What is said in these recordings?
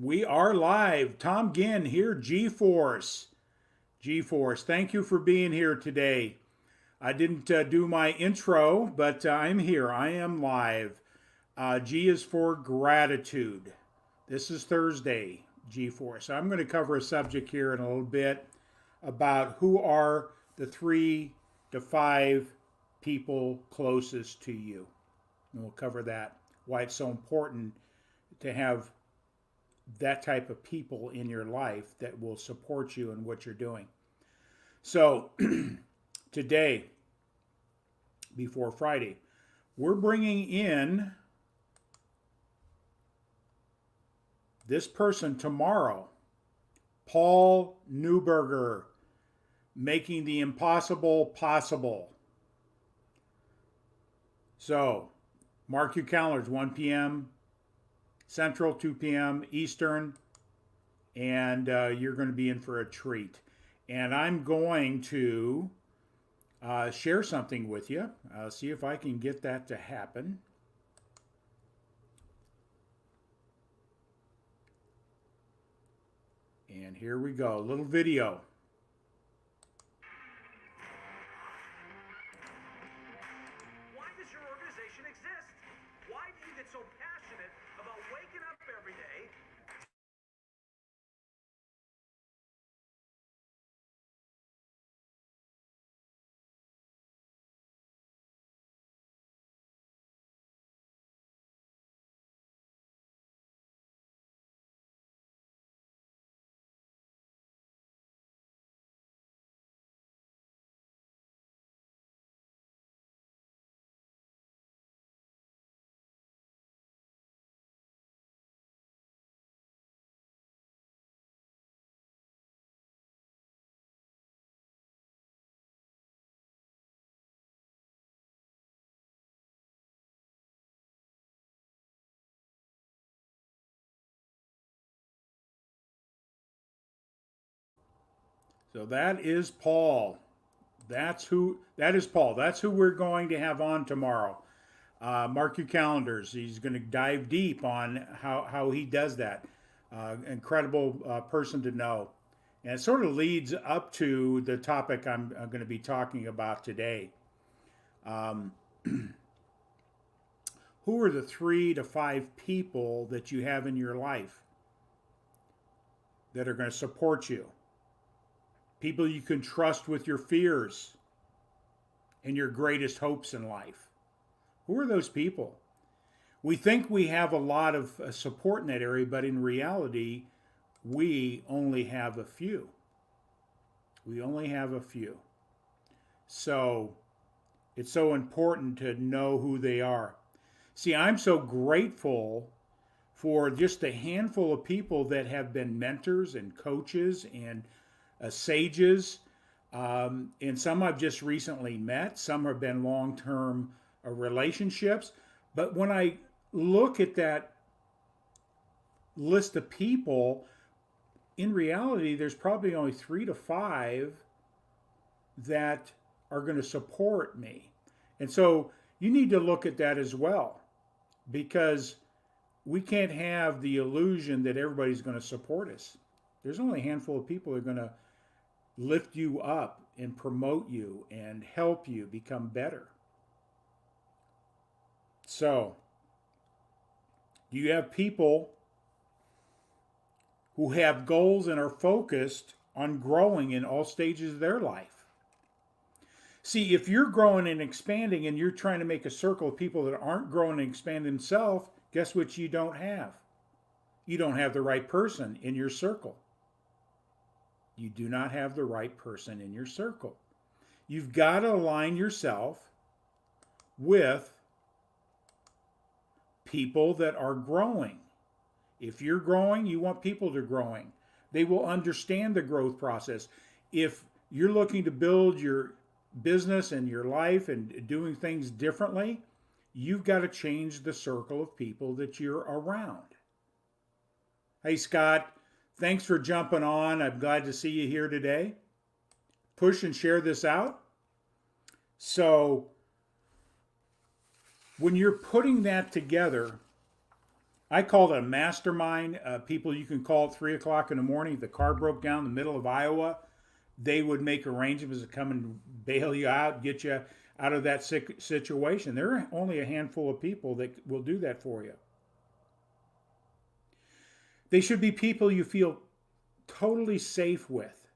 We are live. Tom Ginn here, G-Force. G-Force, thank you for being here today. I didn't do my intro, but I'm here. I am live. G is for gratitude. This is Thursday, G-Force. I'm going to cover a subject here in a little bit about who are the 3 to 5 people closest to you. And we'll cover that, why it's so important to have that type of people in your life that will support you in what you're doing. So today, before Friday, we're bringing in this person tomorrow, Paul Neuberger, making the impossible possible. So mark your calendars, 1 p.m. Central, 2 p.m. Eastern, and you're going to be in for a treat. And I'm going to share something with you. See if I can get that to happen. And here we go, a little video. Why does your organization exist? Why do you get so passionate about waking up every day? So that is Paul. That is Paul. That's who we're going to have on tomorrow. Mark your calendars. He's going to dive deep on how he does that. Incredible person to know. And it sort of leads up to the topic I'm going to be talking about today. Um, who are the 3 to 5 people that you have in your life that are going to support you? People you can trust with your fears and your greatest hopes in life. Who are those people? We think we have a lot of support in that area, but in reality, we only have a few. We only have a few. So it's so important to know who they are. See, I'm so grateful for just a handful of people that have been mentors and coaches and sages. And some I've just recently met, some have been long term relationships. But when I look at that list of people, in reality, there's probably only 3 to 5 that are going to support me. And so you need to look at that as well, because we can't have the illusion that everybody's going to support us. There's only a handful of people that are going to lift you up and promote you and help you become better. So, do you have people who have goals and are focused on growing in all stages of their life? See, if you're growing and expanding and you're trying to make a circle of people that aren't growing and expanding themselves, guess what you don't have? You don't have the right person in your circle. You do not have the right person in your circle. You've got to align yourself with people that are growing. If you're growing, you want people to growing. They will understand the growth process. If you're looking to build your business and your life and doing things differently, you've got to change the circle of people that you're around. Hey, Scott, thanks for jumping on. I'm glad to see you here today. Push and share this out. So, when you're putting that together, I call it a mastermind. People you can call at 3 o'clock in the morning. If the car broke down in the middle of Iowa, they would make arrangements to come and bail you out, get you out of that situation. There are only a handful of people that will do that for you. They should be people you feel totally safe with,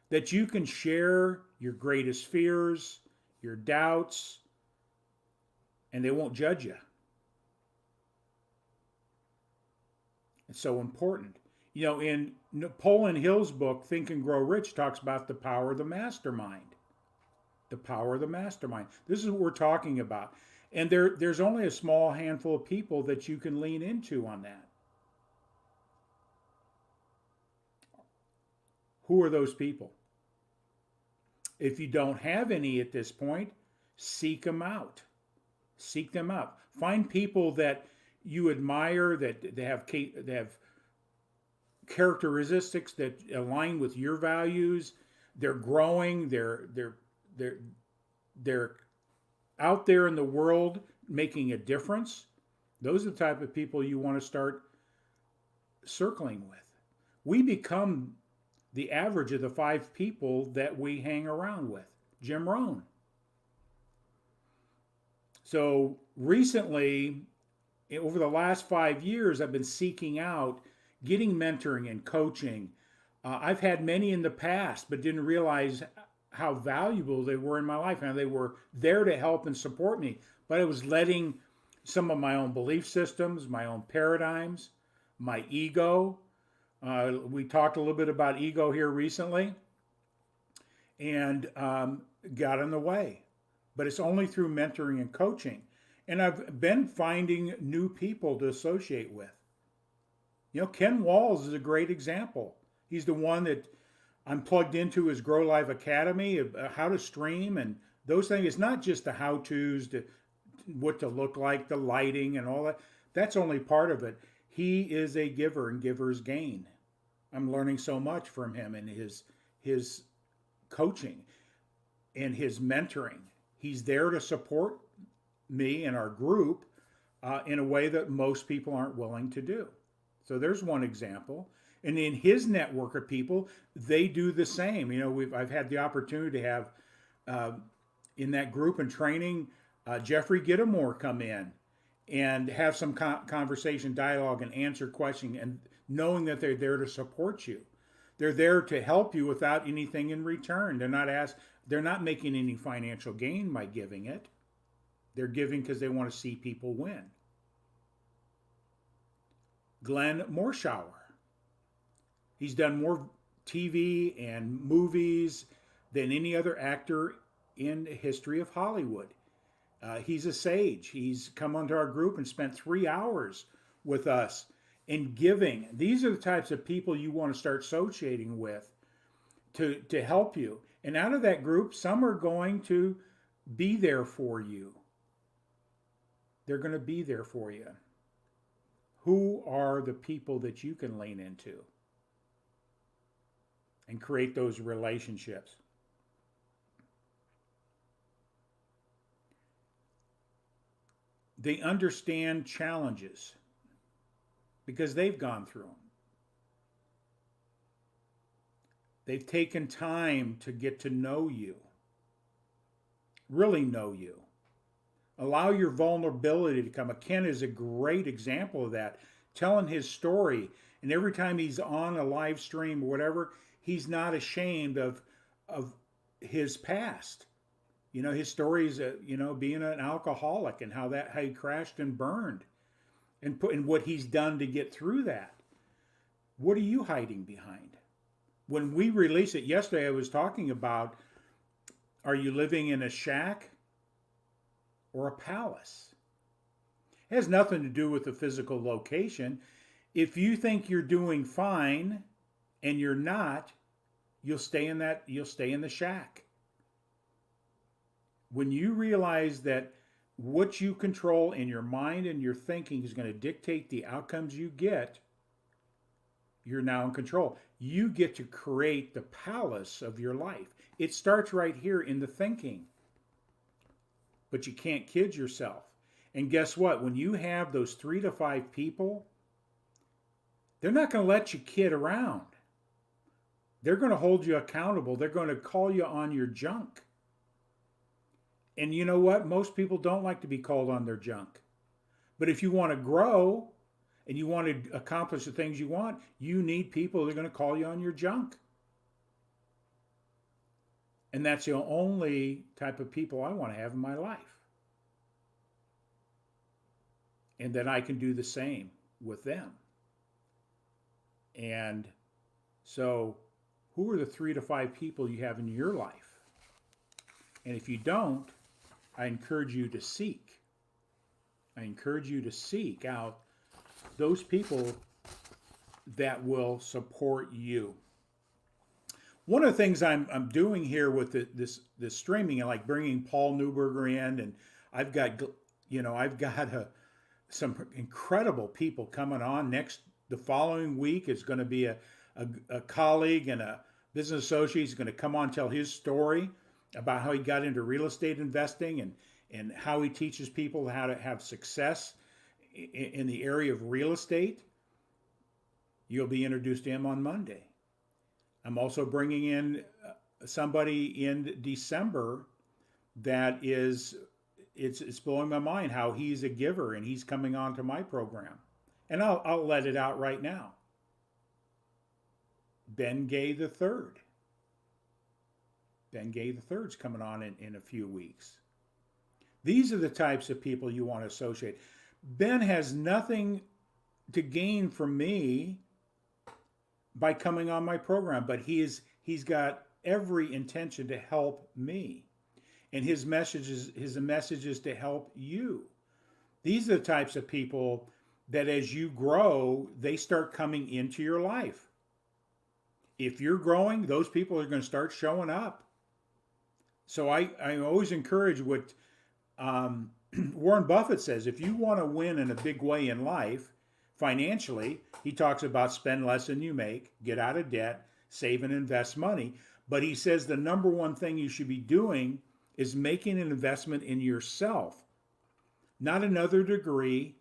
that you can share your greatest fears, your doubts, and they won't judge you. It's so important. You know, in Napoleon Hill's book, Think and Grow Rich, talks about the power of the mastermind. The power of the mastermind. This is what we're talking about. And there's only a small handful of people that you can lean into on that. Who are those people? If you don't have any at this point, seek them out. Seek them out. Find people that you admire, that they have characteristics that align with your values. They're growing. They're out there in the world making a difference. Those are the type of people you want to start circling with. We become the average of the 5 people that we hang around with. Jim Rohn. So recently, over the last 5 years, I've been seeking out getting mentoring and coaching. I've had many in the past, but didn't realize how valuable they were in my life. And they were there to help and support me. But I was letting some of my own belief systems, my own paradigms, my ego. We talked a little bit about ego here recently, and got in the way. But it's only through mentoring and coaching. And I've been finding new people to associate with. You know, Ken Walls is a great example. He's the one that I'm plugged into his Grow Life Academy, how to stream and those things. It's not just the how-tos, what to look like, the lighting and all that. That's only part of it. He is a giver, and givers gain. I'm learning so much from him and his coaching and his mentoring. He's there to support me and our group in a way that most people aren't willing to do. So there's one example. And in his network of people, they do the same. You know, I've had the opportunity to have in that group and training Jeffrey Gittimore come in and have some conversation, dialogue, and answer questions, and knowing that they're there to support you. They're there to help you without anything in return. They're not making any financial gain by giving it. They're giving because they want to see people win. Glenn Morshower. He's done more TV and movies than any other actor in the history of Hollywood. He's a sage. He's come onto our group and spent 3 hours with us in giving. These are the types of people you want to start associating with to help you. And out of that group, some are going to be there for you. They're going to be there for you. Who are the people that you can lean into and create those relationships? They understand challenges because they've gone through them. They've taken time to get to know you, really know you. Allow your vulnerability to come. Ken is a great example of that, telling his story. And every time he's on a live stream or whatever, he's not ashamed of his past. You know, his story is, being an alcoholic and how he crashed and burned and what he's done to get through that. What are you hiding behind? When we release it yesterday, I was talking about, are you living in a shack or a palace? It has nothing to do with the physical location. If you think you're doing fine and you're not, you'll stay in the shack. When you realize that what you control in your mind and your thinking is going to dictate the outcomes you get, you're now in control. You get to create the palace of your life. It starts right here in the thinking. But you can't kid yourself. And guess what? When you have those 3 to 5 people, they're not going to let you kid around. They're going to hold you accountable. They're going to call you on your junk. And you know what? Most people don't like to be called on their junk. But if you want to grow and you want to accomplish the things you want, you need people that are going to call you on your junk. And that's the only type of people I want to have in my life. And then I can do the same with them. And so, who are the 3 to 5 people you have in your life? And if you don't, I encourage you to seek. I encourage you to seek out those people that will support you. One of the things I'm doing here with this streaming, and like bringing Paul Newberger in, and I've got some incredible people coming on next. The following week is going to be a colleague and a business associate. He's going to come on and tell his story about how he got into real estate investing and how he teaches people how to have success in the area of real estate. You'll be introduced to him on Monday. I'm also bringing in somebody in December that is, it's blowing my mind how he's a giver, and he's coming on to my program. And I'll let it out right now. Ben Gay III. Ben Gay III is coming on in a few weeks. These are the types of people you want to associate. Ben has nothing to gain from me by coming on my program, but he's got every intention to help me. And his message is to help you. These are the types of people that as you grow, they start coming into your life. If you're growing, those people are going to start showing up. So I always encourage what Warren Buffett says. If you want to win in a big way in life, financially, he talks about spend less than you make, get out of debt, save and invest money. But he says the number one thing you should be doing is making an investment in yourself, not another degree.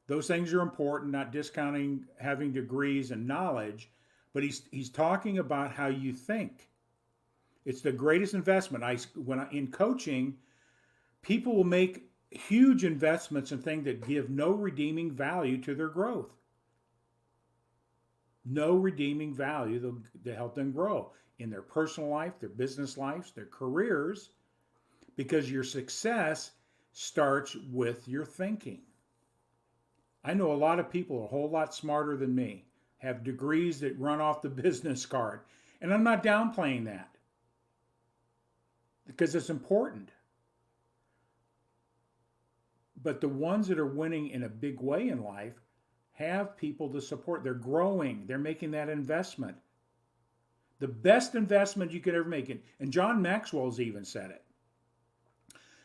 Those things are important, not discounting having degrees and knowledge, but he's talking about how you think. It's the greatest investment. In coaching, people will make huge investments in things that give no redeeming value to their growth. No redeeming value to help them grow in their personal life, their business lives, their careers, because your success starts with your thinking. I know a lot of people a whole lot smarter than me, have degrees that run off the business card, and I'm not downplaying that because it's important. But the ones that are winning in a big way in life have people to support. They're growing. They're making that investment. The best investment you could ever make. And John Maxwell's even said it.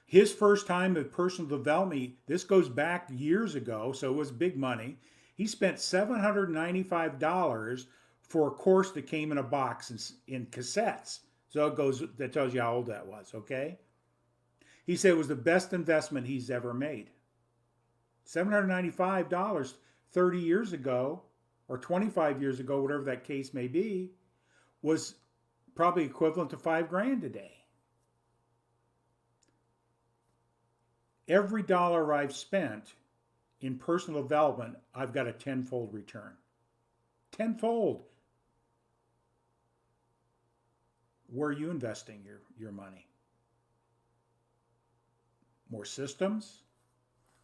His first time at personal development, this goes back years ago, so it was big money. He spent $795 for a course that came in a box in cassettes. So that tells you how old that was, okay? He said it was the best investment he's ever made. $795 30 years ago, or 25 years ago, whatever that case may be, was probably equivalent to $5,000 today. Every dollar I've spent in personal development, I've got a tenfold return. Tenfold. Where are you investing your money? More systems,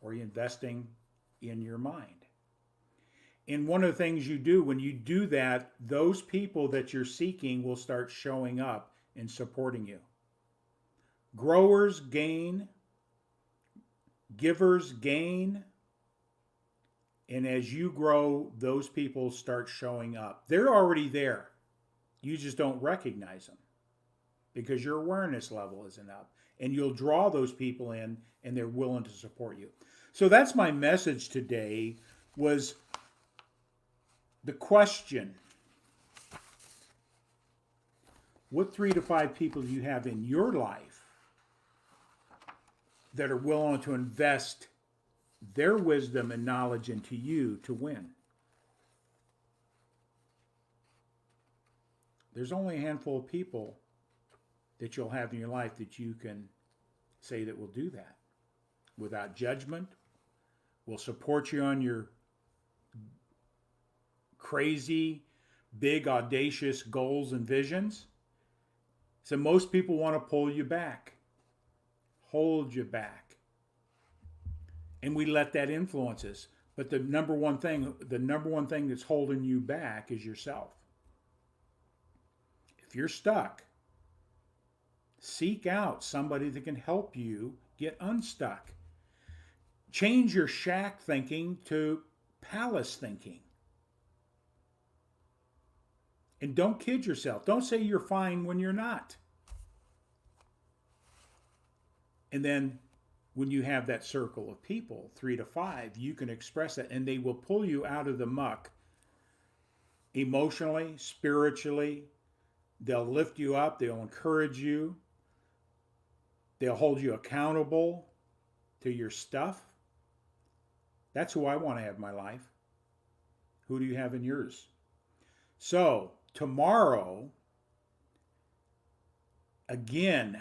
or are you investing in your mind? And one of the things you do when you do that, those people that you're seeking will start showing up and supporting you. Growers gain, givers gain, and as you grow, those people start showing up. They're already there. You just don't recognize them because your awareness level isn't up. And you'll draw those people in, and they're willing to support you. So that's my message today, was the question: what 3 to 5 people do you have in your life that are willing to invest their wisdom and knowledge into you to win. There's only a handful of people that you'll have in your life that you can say that will do that without judgment, will support you on your crazy, big, audacious goals and visions. So most people want to pull you back, hold you back. And we let that influence us. But the number one thing that's holding you back is yourself. If you're stuck, seek out somebody that can help you get unstuck. Change your shack thinking to palace thinking. And don't kid yourself. Don't say you're fine when you're not. And then when you have that circle of people, 3 to 5, you can express that, and they will pull you out of the muck emotionally, spiritually. They'll lift you up. They'll encourage you. They'll hold you accountable to your stuff. That's who I want to have in my life. Who do you have in yours? So, tomorrow, again,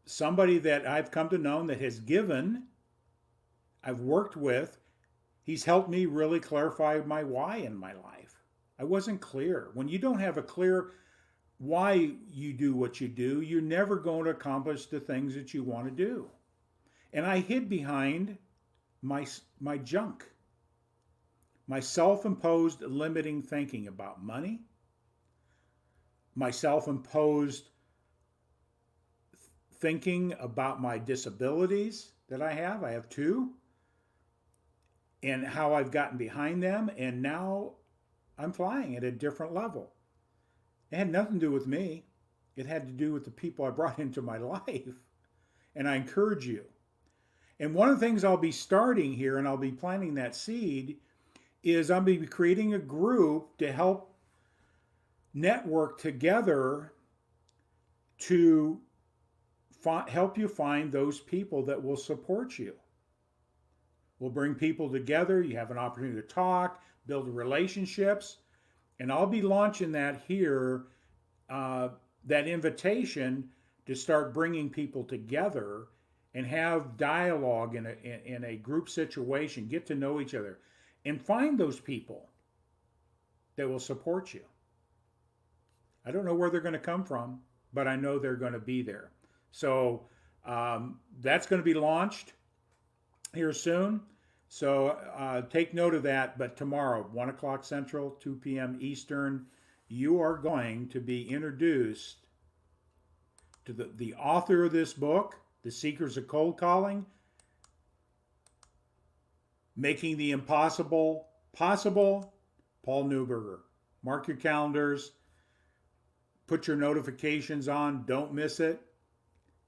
somebody that I've come to know that has given, I've worked with, he's helped me really clarify my why in my life. I wasn't clear. When you don't have a clear why you do what you do, you're never going to accomplish the things that you want to do. And I hid behind my junk, my self-imposed limiting thinking about money, my self-imposed thinking about my disabilities that I have. I have 2, and how I've gotten behind them, and now I'm flying at a different level. It had nothing to do with me. It had to do with the people I brought into my life. And I encourage you. And one of the things I'll be starting here, and I'll be planting that seed, is I'll be creating a group to help network together to help you find those people that will support you. We'll bring people together. You have an opportunity to talk, build relationships. And I'll be launching that here, that invitation to start bringing people together and have dialogue in a group situation, get to know each other, and find those people that will support you. I don't know where they're going to come from, but I know they're going to be there. So that's going to be launched here soon. So take note of that. But tomorrow, 1 o'clock Central, 2 p.m. Eastern, you are going to be introduced to the author of this book, The Secrets of Cold Calling, Making the Impossible Possible, Paul Newberger. Mark your calendars. Put your notifications on. Don't miss it.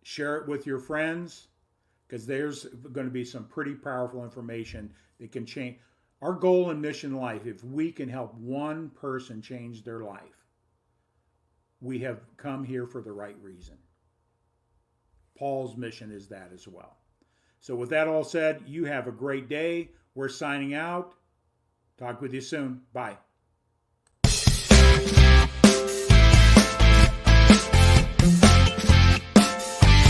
Share it with your friends, because there's going to be some pretty powerful information that can change. Our goal and mission in life, if we can help one person change their life, we have come here for the right reason. Paul's mission is that as well. So with that all said, you have a great day. We're signing out. Talk with you soon. Bye.